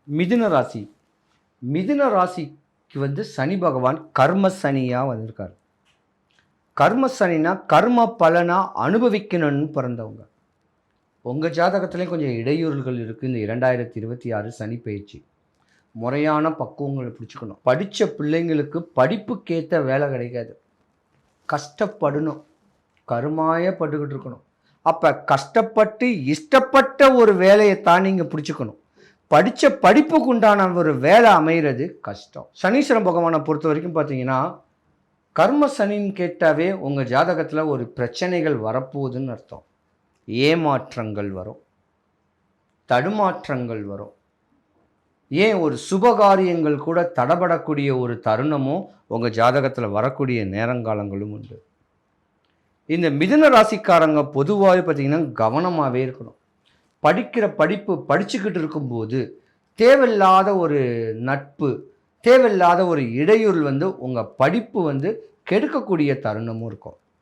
மிதுன ராசி. மிதுன ராசிக்கு சனி பகவான் கர்ம சனியாக வந்திருக்கார். கர்ம சனினா கர்ம பலனா அனுபவிக்கணும்னு பிறந்தவங்க. உங்கள் ஜாதகத்துலேயும் கொஞ்சம் இடையூறுகள் இருக்குது. இந்த 2026 சனி பயிற்சி முறையான பக்குவங்களை பிடிச்சிக்கணும். படித்த பிள்ளைங்களுக்கு படிப்புக்கேற்ற வேலை கிடைக்காது, கஷ்டப்படணும், கருமாயப்பட்டுக்கிட்டு இருக்கணும். அப்போ கஷ்டப்பட்டு இஷ்டப்பட்ட ஒரு வேலையை தான் நீங்கள் பிடிச்சிக்கணும். படித்த படிப்புக்கு உண்டான ஒரு வேலை அமைகிறது கஷ்டம். சனீஸ்வரன் பகவானை பொறுத்த வரைக்கும் பார்த்தீங்கன்னா, கர்ம சனின்னு கேட்டாவே உங்கள் ஜாதகத்தில் ஒரு பிரச்சனைகள் வரப்போகுதுன்னு அர்த்தம். ஏமாற்றங்கள் வரும், தடுமாற்றங்கள் வரும், ஏன் ஒரு சுபகாரியங்கள் கூட தடபடக்கூடிய ஒரு தருணமும் உங்கள் ஜாதகத்தில் வரக்கூடிய நேரங்காலங்களும் உண்டு. இந்த மிதுன ராசிக்காரங்க பொதுவாகவே பார்த்திங்கன்னா கவனமாகவே இருக்கணும். படிக்கிற படிப்பு படிச்சுக்கிட்டு இருக்கும்போது தேவையில்லாத ஒரு நட்பு, தேவையில்லாத ஒரு இடையூறு உங்கள் படிப்பு கெடுக்கக்கூடிய தருணமும் இருக்கும்.